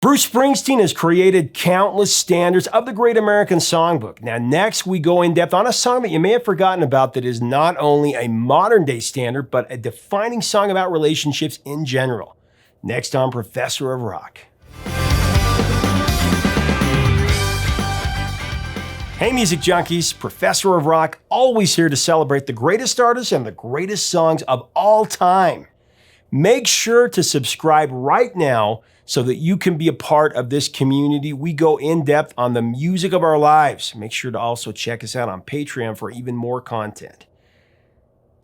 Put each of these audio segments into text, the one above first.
Bruce Springsteen has created countless standards of the Great American Songbook. Now, next we go in depth on a song that you may have forgotten about that is not only a modern day standard, but a defining song about relationships in general. Next on Professor of Rock. Hey music junkies, Professor of Rock, always here to celebrate the greatest artists and the greatest songs of all time. Make sure to subscribe right now so that you can be a part of this community. We go in depth on the music of our lives. Make sure to also check us out on Patreon for even more content.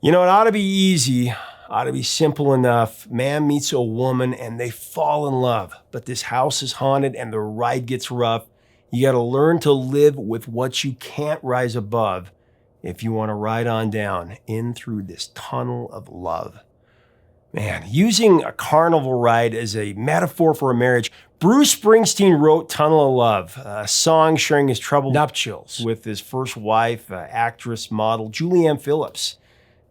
You know, it ought to be easy, ought to be simple enough. Man meets a woman and they fall in love, but this house is haunted and the ride gets rough. You got to learn to live with what you can't rise above if you want to ride on down in through this tunnel of love. Man, using a carnival ride as a metaphor for a marriage, Bruce Springsteen wrote Tunnel of Love, a song sharing his troubled nuptials with his first wife, actress, model, Julianne Phillips,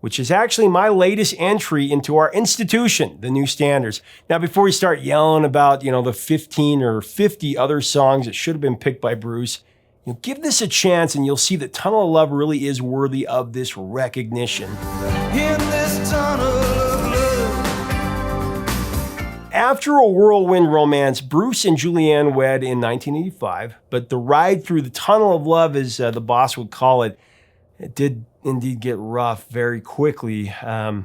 which is actually my latest entry into our institution, the New Standards. Now, before we start yelling about, the 15 or 50 other songs that should have been picked by Bruce, give this a chance and you'll see that Tunnel of Love really is worthy of this recognition. In this tunnel of love. After a whirlwind romance, Bruce and Julianne wed in 1985, but the ride through the Tunnel of Love, as the boss would call it, it did indeed get rough very quickly. So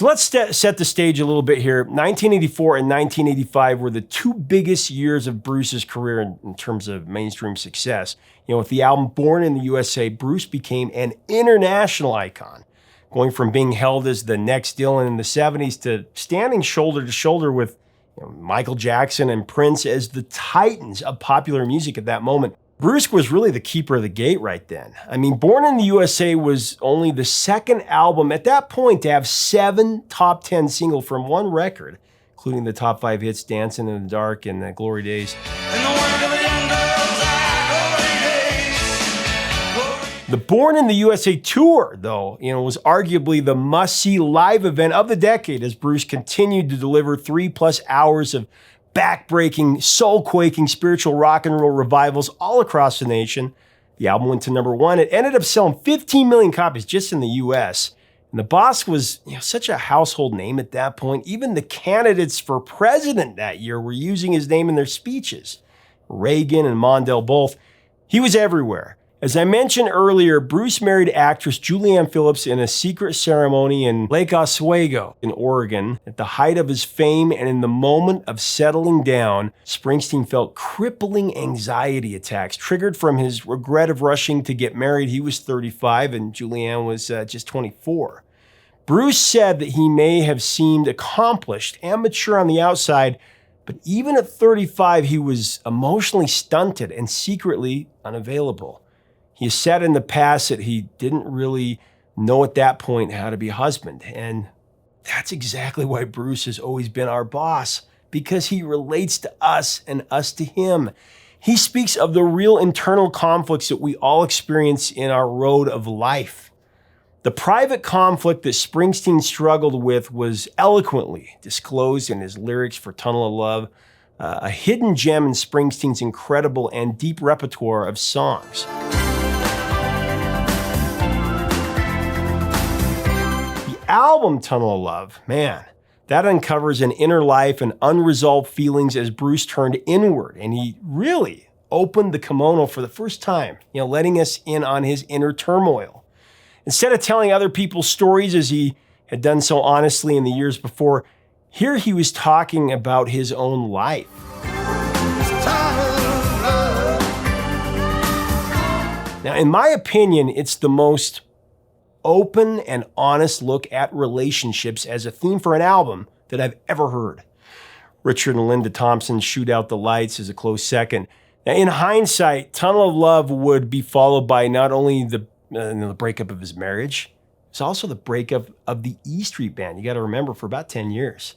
let's set the stage a little bit here. 1984 and 1985 were the two biggest years of Bruce's career in terms of mainstream success. With the album Born in the USA, Bruce became an international icon, going from being held as the next Dylan in the 70s to standing shoulder to shoulder with Michael Jackson and Prince as the titans of popular music at that moment. Bruce was really the keeper of the gate right then. I mean, Born in the USA was only the second album at that point to have 7 top 10 singles from one record, including the top 5 hits Dancing in the Dark and Glory Days. The Born in the USA tour, though, was arguably the must-see live event of the decade as Bruce continued to deliver 3+ hours of back-breaking, soul-quaking spiritual rock and roll revivals all across the nation. The album went to number 1. It ended up selling 15 million copies just in the US. And the boss was such a household name at that point. Even the candidates for president that year were using his name in their speeches. Reagan and Mondale both. He was everywhere. As I mentioned earlier, Bruce married actress Julianne Phillips in a secret ceremony in Lake Oswego in Oregon. At the height of his fame and in the moment of settling down, Springsteen felt crippling anxiety attacks triggered from his regret of rushing to get married. He was 35 and Julianne was just 24. Bruce said that he may have seemed accomplished and mature on the outside, but even at 35, he was emotionally stunted and secretly unavailable. He said in the past that he didn't really know at that point how to be a husband. And that's exactly why Bruce has always been our boss, because he relates to us and us to him. He speaks of the real internal conflicts that we all experience in our road of life. The private conflict that Springsteen struggled with was eloquently disclosed in his lyrics for Tunnel of Love, a hidden gem in Springsteen's incredible and deep repertoire of songs. Album Tunnel of Love, man, that uncovers an inner life and unresolved feelings as Bruce turned inward, and he really opened the kimono for the first time, letting us in on his inner turmoil. Instead of telling other people's stories as he had done so honestly in the years before, here he was talking about his own life. Now, in my opinion, it's the most open and honest look at relationships as a theme for an album that I've ever heard. Richard and Linda Thompson's Shoot Out the Lights is a close second. Now, in hindsight, Tunnel of Love would be followed by not only the breakup of his marriage, it's also the breakup of the E Street Band. You got to remember, for about 10 years.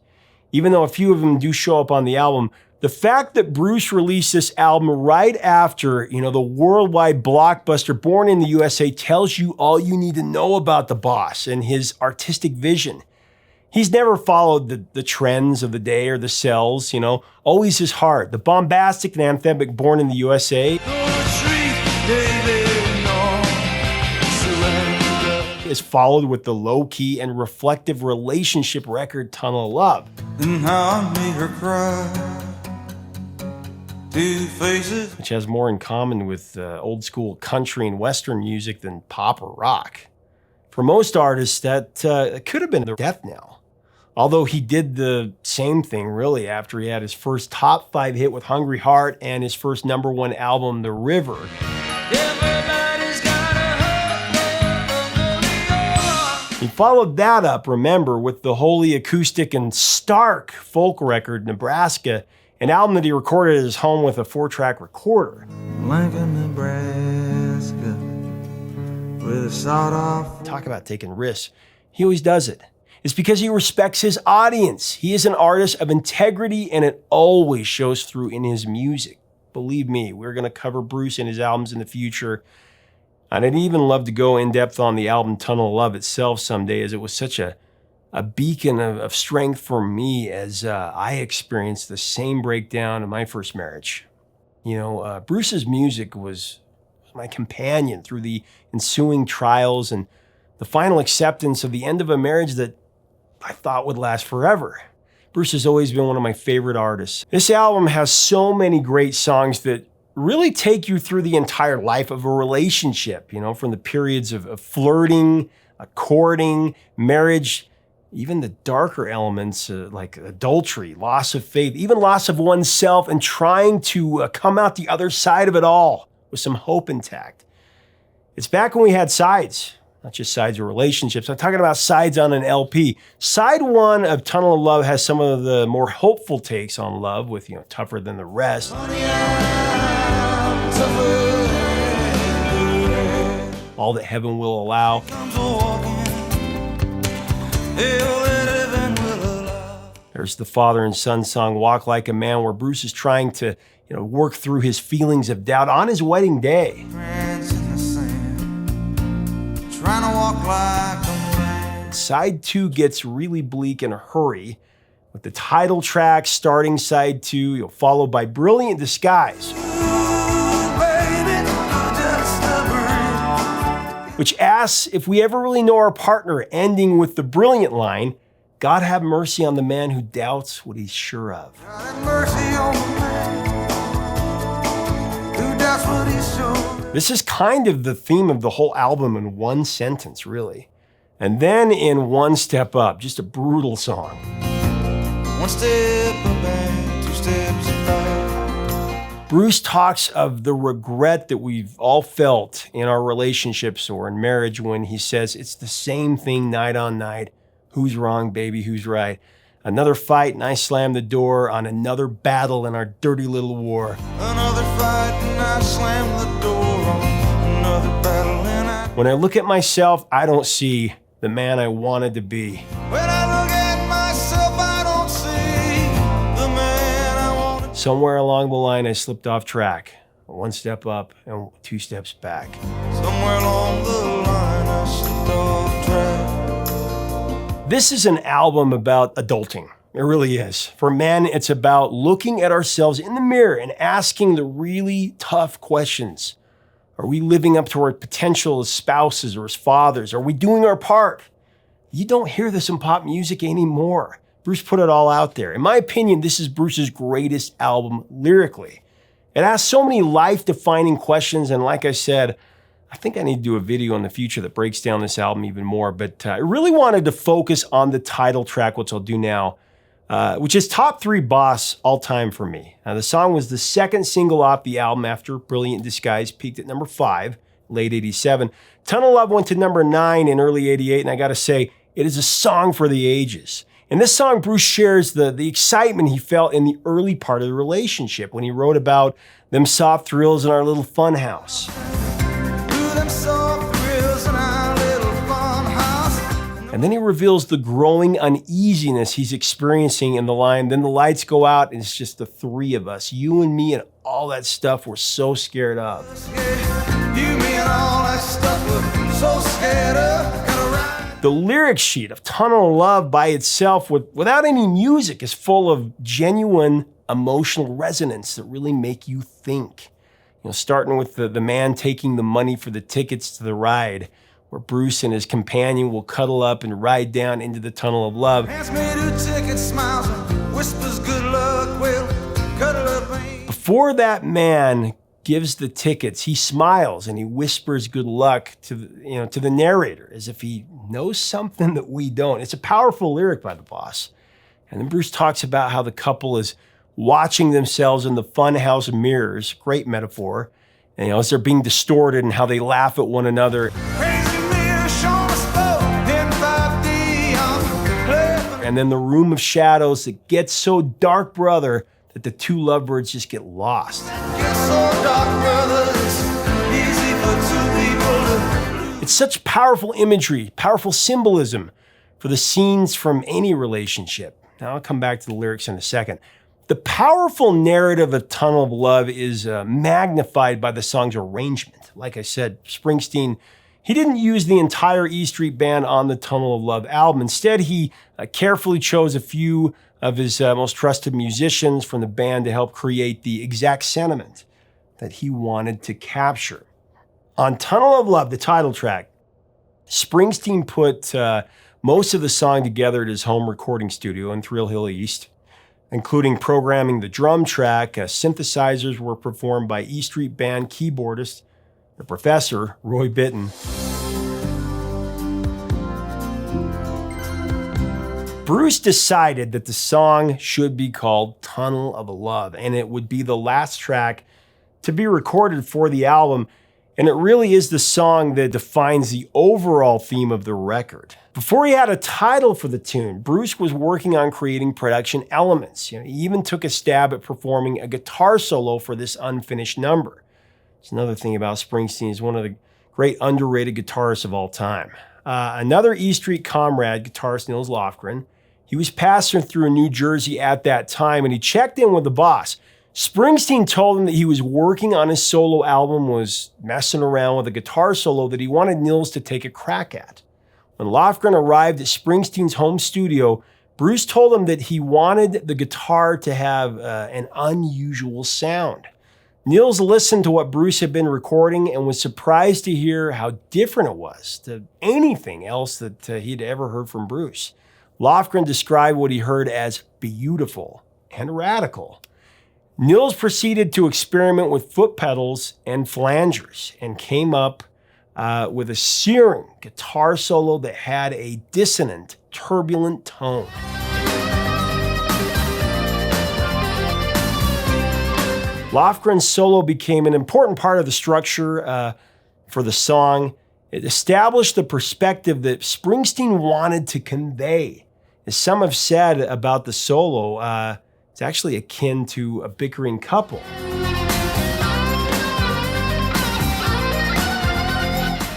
Even though a few of them do show up on the album, the fact that Bruce released this album right after, the worldwide blockbuster Born in the USA tells you all you need to know about the boss and his artistic vision. He's never followed the trends of the day or the sells, you know, always his heart. The bombastic and anthemic Born in the USA is followed with the low-key and reflective relationship record Tunnel of Love. And how I made her cry. 2 faces. Which has more in common with old school country and western music than pop or rock. For most artists, that could have been their death knell. Although he did the same thing really after he had his first top 5 hit with Hungry Heart and his first #1 album, The River. He followed that up, remember, with the wholly acoustic and stark folk record, Nebraska, an album that he recorded at his home with a 4-track recorder. Lincoln, Nebraska, with a sawed-off. Talk about taking risks. He always does it. It's because he respects his audience. He is an artist of integrity, and it always shows through in his music. Believe me, we're going to cover Bruce and his albums in the future. And I'd even love to go in depth on the album Tunnel of Love itself someday, as it was such a beacon of strength for me as I experienced the same breakdown in my first marriage. You know, Bruce's music was my companion through the ensuing trials and the final acceptance of the end of a marriage that I thought would last forever. Bruce has always been one of my favorite artists. This album has so many great songs that really take you through the entire life of a relationship, you know, from the periods of flirting, courting, marriage, even the darker elements like adultery, loss of faith, even loss of oneself, and trying to come out the other side of it all with some hope intact. It's back when we had sides, not just sides of relationships. I'm talking about sides on an LP. Side 1 of Tunnel of Love has some of the more hopeful takes on love with, you know, Tougher Than the Rest. All That Heaven Will Allow. There's the father and son song Walk Like a Man, where Bruce is trying to, you know, work through his feelings of doubt on his wedding day. Side 2 gets really bleak in a hurry, with the title track starting side 2, you know, followed by Brilliant Disguise, which asks if we ever really know our partner, ending with the brilliant line, God have mercy on the man who doubts what he's sure of. This is kind of the theme of the whole album in one sentence, really. And then in One Step Up, just a brutal song. 1 step up and 2 steps back. Bruce talks of the regret that we've all felt in our relationships or in marriage when he says, it's the same thing night on night. Who's wrong, baby? Who's right? Another fight and I slam the door on another battle in our dirty little war. Another fight and I slam the door on another battle and I... When I look at myself, I don't see the man I wanted to be. When I look at myself, I don't see the man I wanted to... Somewhere along the line, I slipped off track. 1 step up and 2 steps back. Somewhere along the line, I slipped off track. This is an album about adulting. It really is. For men, it's about looking at ourselves in the mirror and asking the really tough questions. Are we living up to our potential as spouses or as fathers? Are we doing our part? You don't hear this in pop music anymore. Bruce put it all out there. In my opinion, this is Bruce's greatest album lyrically. It asks so many life-defining questions, and like I said, I think I need to do a video in the future that breaks down this album even more, but I really wanted to focus on the title track, which I'll do now, which is top 3 boss all time for me. Now, the song was the second single off the album after Brilliant Disguise peaked at number 5, late 87. Tunnel of Love went to number 9 in early 88, and I gotta say, it is a song for the ages. In this song, Bruce shares the excitement he felt in the early part of the relationship when he wrote about them soft thrills in our little fun house. And then he reveals the growing uneasiness he's experiencing in the line, then the lights go out and it's just the 3 of us, you and me and all that stuff we're so scared of. The lyric sheet of Tunnel of Love by itself, without any music, is full of genuine emotional resonance that really make you think. Starting with the man taking the money for the tickets to the ride, where Bruce and his companion will cuddle up and ride down into the tunnel of love. Hands me 2 tickets, smiles and whispers good luck. Well, cuddle up, ain't. Before that man gives the tickets, he smiles and he whispers good luck to the narrator, as if he knows something that we don't. It's a powerful lyric by the boss. And then Bruce talks about how the couple is watching themselves in the funhouse mirrors, great metaphor, and as they're being distorted, and how they laugh at one another. Crazy mirror, showing us both in 5D. And then the room of shadows that gets so dark, brother, that the two lovebirds just get lost. Gets so dark, brother, it's easy for 2 people to. It's such powerful imagery, powerful symbolism for the scenes from any relationship. Now I'll come back to the lyrics in a second. The powerful narrative of Tunnel of Love is magnified by the song's arrangement. Like I said, Springsteen, he didn't use the entire E Street Band on the Tunnel of Love album. Instead, he carefully chose a few of his most trusted musicians from the band to help create the exact sentiment that he wanted to capture. On Tunnel of Love, the title track, Springsteen put most of the song together at his home recording studio in Thrill Hill East, including programming the drum track. Synthesizers were performed by E Street Band keyboardist, the professor, Roy Bittan. Bruce decided that the song should be called Tunnel of Love, and it would be the last track to be recorded for the album. And it really is the song that defines the overall theme of the record. Before he had a title for the tune, Bruce was working on creating production elements. He even took a stab at performing a guitar solo for this unfinished number. It's another thing about Springsteen. He's one of the great underrated guitarists of all time. Another E Street comrade, guitarist Nils Lofgren, he was passing through New Jersey at that time, and he checked in with the boss. Springsteen told him that he was working on his solo album, was messing around with a guitar solo that he wanted Nils to take a crack at. When Lofgren arrived at Springsteen's home studio, Bruce told him that he wanted the guitar to have an unusual sound. Nils listened to what Bruce had been recording and was surprised to hear how different it was to anything else that he'd ever heard from Bruce. Lofgren described what he heard as beautiful and radical. Nils proceeded to experiment with foot pedals and flangers and came up with a searing guitar solo that had a dissonant, turbulent tone. Lofgren's solo became an important part of the structure for the song. It established the perspective that Springsteen wanted to convey. As some have said about the solo, it's actually akin to a bickering couple.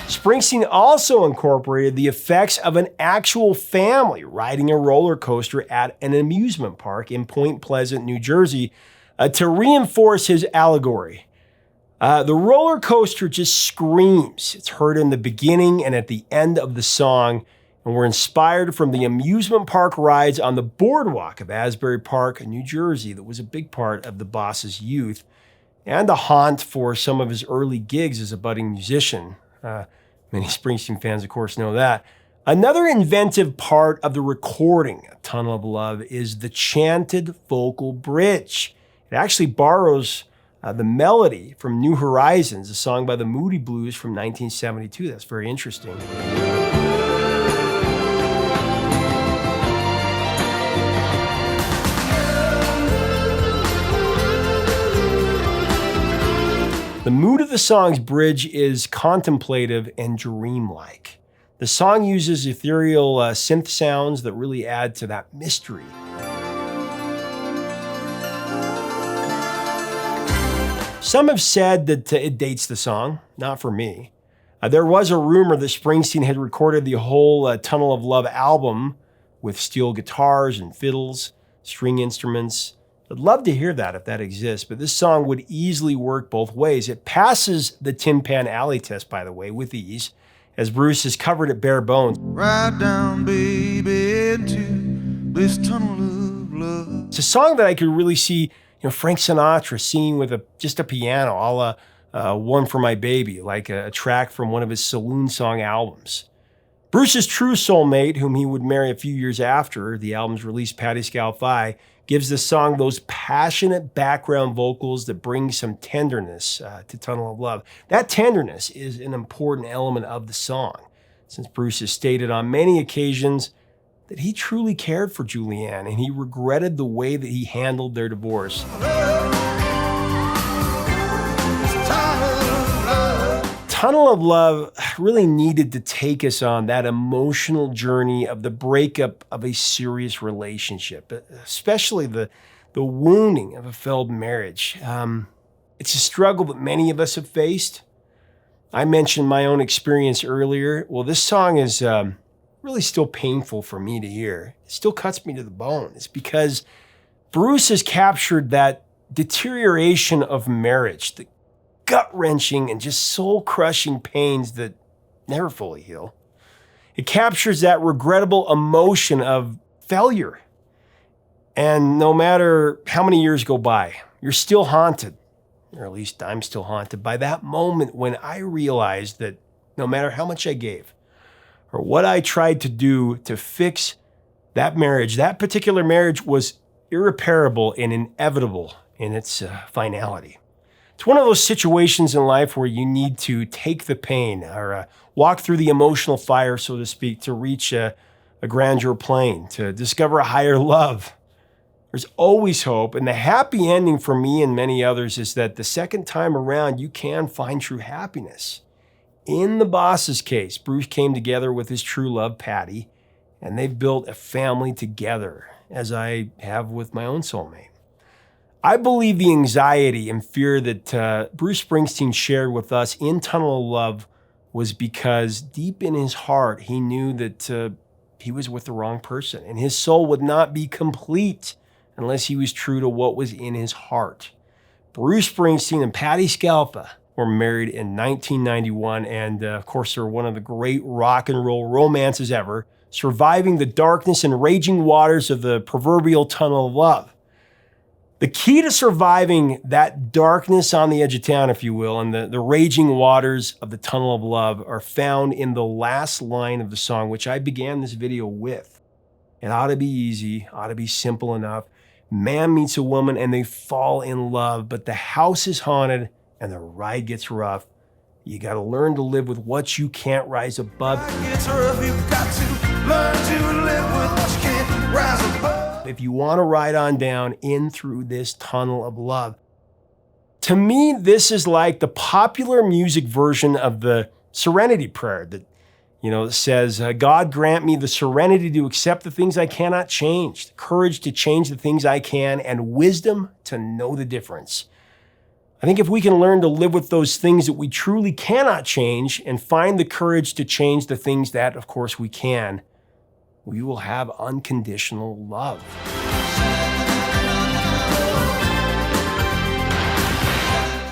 Springsteen also incorporated the effects of an actual family riding a roller coaster at an amusement park in Point Pleasant, New Jersey, to reinforce his allegory. The roller coaster just screams. It's heard in the beginning and at the end of the song, and were inspired from the amusement park rides on the boardwalk of Asbury Park, New Jersey, that was a big part of the boss's youth, and a haunt for some of his early gigs as a budding musician. Many Springsteen fans, of course, know that. Another inventive part of the recording of Tunnel of Love is the chanted vocal bridge. It actually borrows the melody from New Horizons, a song by the Moody Blues from 1972. That's very interesting. The mood of the song's bridge is contemplative and dreamlike. The song uses ethereal synth sounds that really add to that mystery. Some have said that it dates the song, not for me. There was a rumor that Springsteen had recorded the whole Tunnel of Love album with steel guitars and fiddles, string instruments. I'd love to hear that if that exists, but this song would easily work both ways. It passes the Tin Pan Alley test, by the way, with ease, as Bruce has covered it bare bones. Ride down, baby, into this tunnel of love. It's a song that I could really see, Frank Sinatra singing with just a piano, a la One for My Baby, like a track from one of his saloon song albums. Bruce's true soulmate, whom he would marry a few years after the album's release, Patti Scialfi, gives the song those passionate background vocals that bring some tenderness to Tunnel of Love. That tenderness is an important element of the song, since Bruce has stated on many occasions that he truly cared for Julianne and he regretted the way that he handled their divorce. Tunnel of Love really needed to take us on that emotional journey of the breakup of a serious relationship, especially the wounding of a failed marriage. It's a struggle that many of us have faced. I mentioned my own experience earlier. Well, this song is really still painful for me to hear. It still cuts me to the bone. It's because Bruce has captured that deterioration of marriage, the gut-wrenching and just soul-crushing pains that never fully heal. It captures that regrettable emotion of failure. And no matter how many years go by, you're still haunted, or at least I'm still haunted, by that moment when I realized that no matter how much I gave, or what I tried to do to fix that marriage, that particular marriage was irreparable and inevitable in its finality. It's one of those situations in life where you need to take the pain or walk through the emotional fire, so to speak, to reach a grandeur plane, to discover a higher love. There's always hope, and the happy ending for me and many others is that the second time around, you can find true happiness. In the boss's case, Bruce came together with his true love, Patti, and they've built a family together, as I have with my own soulmate. I believe the anxiety and fear that Bruce Springsteen shared with us in Tunnel of Love was because deep in his heart, he knew that he was with the wrong person, and his soul would not be complete unless he was true to what was in his heart. Bruce Springsteen and Patti Scialfi were married in 1991, and of course, they're one of the great rock and roll romances ever, surviving the darkness and raging waters of the proverbial Tunnel of Love. The key to surviving that darkness on the edge of town, if you will, and the raging waters of the Tunnel of Love are found in the last line of the song, which I began this video with. It ought to be easy, ought to be simple enough. Man meets a woman and they fall in love, but the house is haunted and the ride gets rough. You got to learn to live with what you can't rise above. It's rough, you've got to learn to live with what you can't rise above. If you want to ride on down in through this tunnel of love. To me, this is like the popular music version of the Serenity Prayer that, says, God grant me the serenity to accept the things I cannot change, the courage to change the things I can, and wisdom to know the difference. I think if we can learn to live with those things that we truly cannot change and find the courage to change the things that, of course, we can, we will have unconditional love.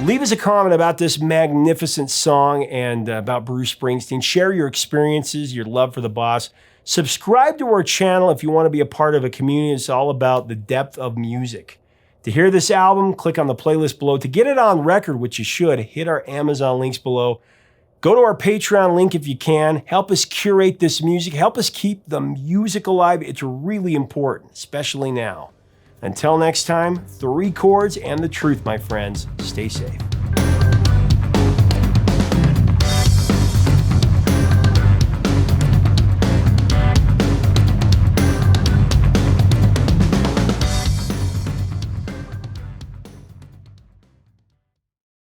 Leave us a comment about this magnificent song and about Bruce Springsteen. Share your experiences, your love for the boss. Subscribe to our channel if you want to be a part of a community. It's all about the depth of music. To hear this album, click on the playlist below. To get it on record, which you should, hit our Amazon links below. Go to our Patreon link if you can. Help us curate this music. Help us keep the music alive. It's really important, especially now. Until next time, 3 chords and the truth, my friends. Stay safe.